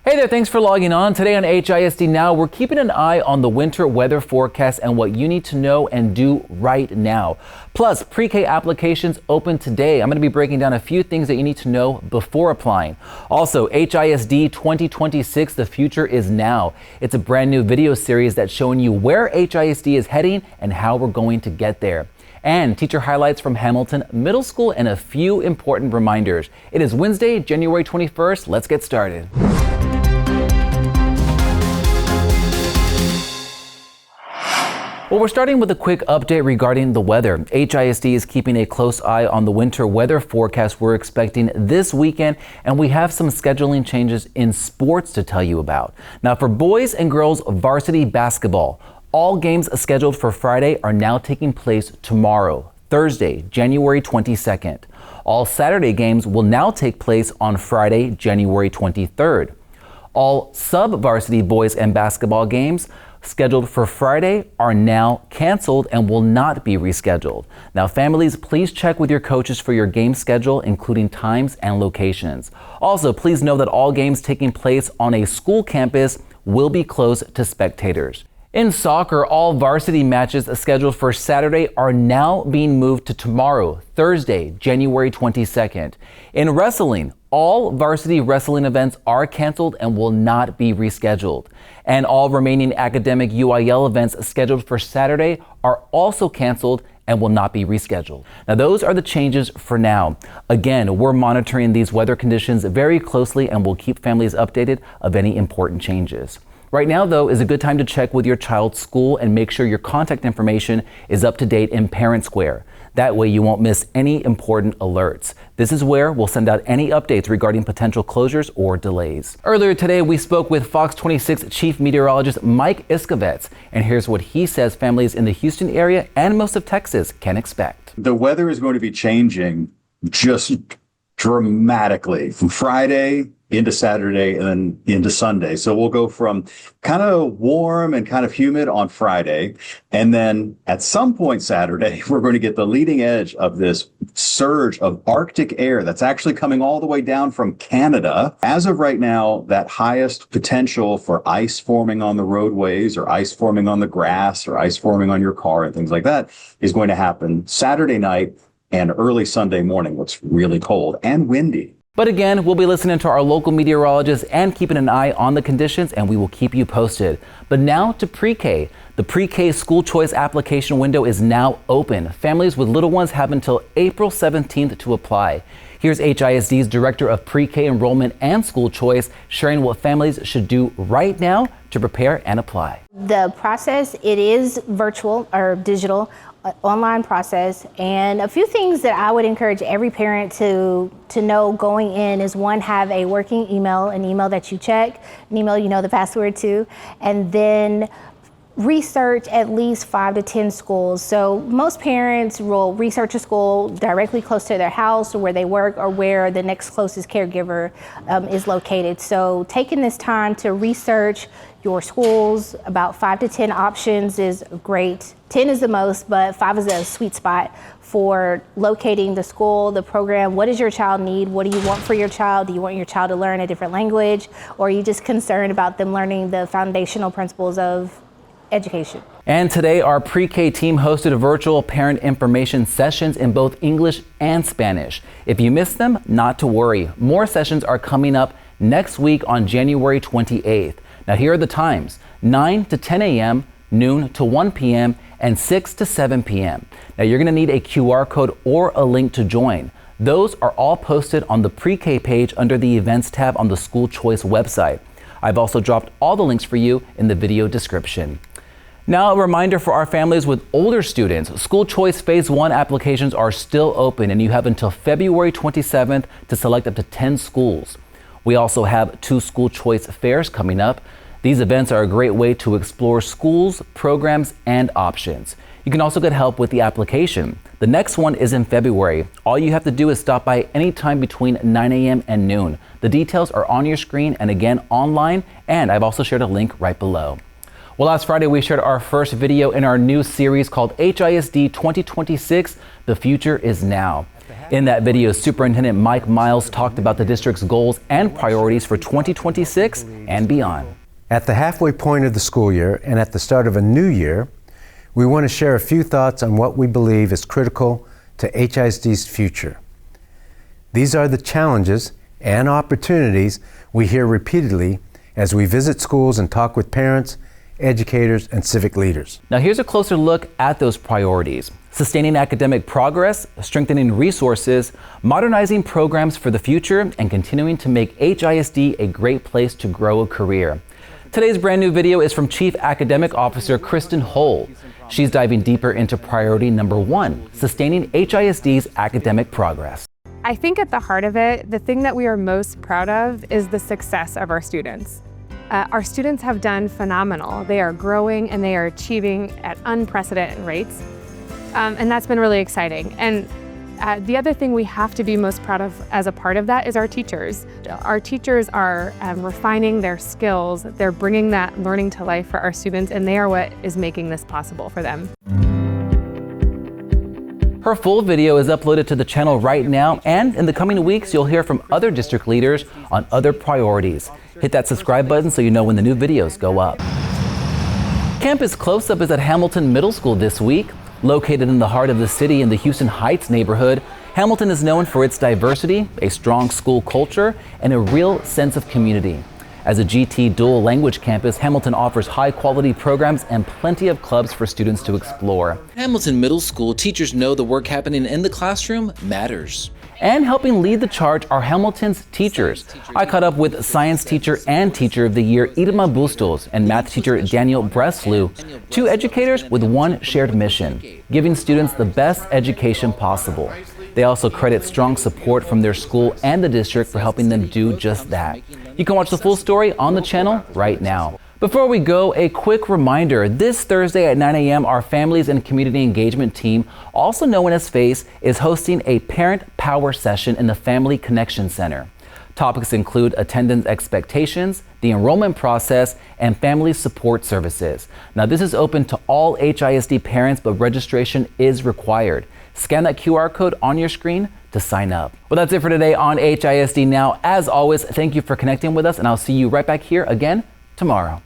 Hey there, thanks for logging on. Today on HISD Now, we're keeping an eye on the winter weather forecast and what you need to know and do right now. Plus, pre-K applications open today. I'm going to be breaking down a few things that you need to know before applying. Also, HISD 2026, the future is now. It's a brand new video series that's showing you where HISD is heading and how we're going to get there. And teacher highlights from Hamilton Middle School and a few important reminders. It is Wednesday, January 21st. Let's get started. Well, we're starting with a quick update regarding the weather. HISD is keeping a close eye on the winter weather forecast we're expecting this weekend, and we have some scheduling changes in sports to tell you about. Now, for boys and girls varsity basketball, all games scheduled for Friday are now taking place tomorrow, Thursday, January 22nd. All Saturday games will now take place on Friday, January 23rd. All sub-varsity boys and basketball games scheduled for Friday are now canceled and will not be rescheduled. Now, families, please check with your coaches for your game schedule, including times and locations. Also, please know that all games taking place on a school campus will be closed to spectators. In soccer, all varsity matches scheduled for Saturday are now being moved to tomorrow, Thursday, January 22nd. In wrestling, all varsity wrestling events are canceled and will not be rescheduled. And all remaining academic UIL events scheduled for Saturday are also canceled and will not be rescheduled. Now, those are the changes for now. Again, we're monitoring these weather conditions very closely and will keep families updated of any important changes. Right now, though, is a good time to check with your child's school and make sure your contact information is up to date in Parent Square. That way you won't miss any important alerts. This is where we'll send out any updates regarding potential closures or delays. Earlier today, we spoke with Fox 26 Chief Meteorologist Mike Iskovets, and here's what he says families in the Houston area and most of Texas can expect. The weather is going to be changing just dramatically from Friday into Saturday and then into Sunday. So we'll go from kind of warm and kind of humid on Friday. And then at some point Saturday, we're going to get the leading edge of this surge of Arctic air that's actually coming all the way down from Canada. As of right now, that highest potential for ice forming on the roadways or ice forming on the grass or ice forming on your car and things like that is going to happen Saturday night and early Sunday morning, what's really cold and windy. But again, we'll be listening to our local meteorologists and keeping an eye on the conditions, and we will keep you posted. But now to pre-K. The pre-K school choice application window is now open. Families with little ones have until April 17th to apply. Here's HISD's Director of Pre-K Enrollment and School Choice sharing what families should do right now to prepare and apply. The process, it is virtual or digital, online process, and a few things that I would encourage every parent to know going in is, one, have a working email, an email that you check, an email you know the password to, and then research at least 5 to 10 schools. So most parents will research a school directly close to their house or where they work or where the next closest caregiver is located. So taking this time to research your schools, about 5 to 10 options is great. 10 is the most, but 5 is a sweet spot for locating the school, the program. What does your child need? What do you want for your child? Do you want your child to learn a different language? Or are you just concerned about them learning the foundational principles of education? And today, our pre-K team hosted virtual parent information sessions in both English and Spanish. If you missed them, not to worry. More sessions are coming up next week on January 28th. Now, here are the times: 9 to 10 a.m., noon to 1 p.m., and 6 to 7 p.m. Now, you're going to need a QR code or a link to join. Those are all posted on the pre-K page under the events tab on the School Choice website. I've also dropped all the links for you in the video description. Now, a reminder for our families with older students. School Choice Phase 1 applications are still open, and you have until February 27th to select up to 10 schools. We also have 2 school choice fairs coming up. These events are a great way to explore schools, programs, and options. You can also get help with the application. The next one is in February. All you have to do is stop by anytime between 9 a.m. and noon. The details are on your screen and again online, and I've also shared a link right below. Well, last Friday, we shared our first video in our new series called HISD 2026, The Future is Now. In that video, Superintendent Mike Miles talked about the district's goals and priorities for 2026 and beyond. At the halfway point of the school year and at the start of a new year, we want to share a few thoughts on what we believe is critical to HISD's future. These are the challenges and opportunities we hear repeatedly as we visit schools and talk with parents, educators, and civic leaders. Now here's a closer look at those priorities: sustaining academic progress, strengthening resources, modernizing programs for the future, and continuing to make HISD a great place to grow a career. Today's brand new video is from Chief Academic Officer Kristen Hull. She's diving deeper into priority number 1, sustaining HISD's academic progress. I think at the heart of it, the thing that we are most proud of is the success of our students. Our students have done phenomenal. They are growing and they are achieving at unprecedented rates. And that's been really exciting. And the other thing we have to be most proud of as a part of that is our teachers. Our teachers are refining their skills. They're bringing that learning to life for our students, and they are what is making this possible for them. Her full video is uploaded to the channel right now, and in the coming weeks, you'll hear from other district leaders on other priorities. Hit that subscribe button so you know when the new videos go up. Campus Close-Up is at Hamilton Middle School this week. Located in the heart of the city in the Houston Heights neighborhood, Hamilton is known for its diversity, a strong school culture, and a real sense of community. As a GT dual language campus, Hamilton offers high-quality programs and plenty of clubs for students to explore. Hamilton Middle School teachers know the work happening in the classroom matters. And helping lead the charge are Hamilton's teachers. I caught up with science teacher and teacher of the year Irma Bustos and math teacher Daniel Breslew, two educators with one shared mission: giving students the best education possible. They also credit strong support from their school and the district for helping them do just that. You can watch the full story on the channel right now. Before we go, a quick reminder. This Thursday at 9 a.m., our Families and Community Engagement team, also known as FACE, is hosting a Parent Power session in the Family Connection Center. Topics include attendance expectations, the enrollment process, and family support services. Now, this is open to all HISD parents, but registration is required. Scan that QR code on your screen to sign up. Well, that's it for today on HISD Now. As always, thank you for connecting with us, and I'll see you right back here again tomorrow.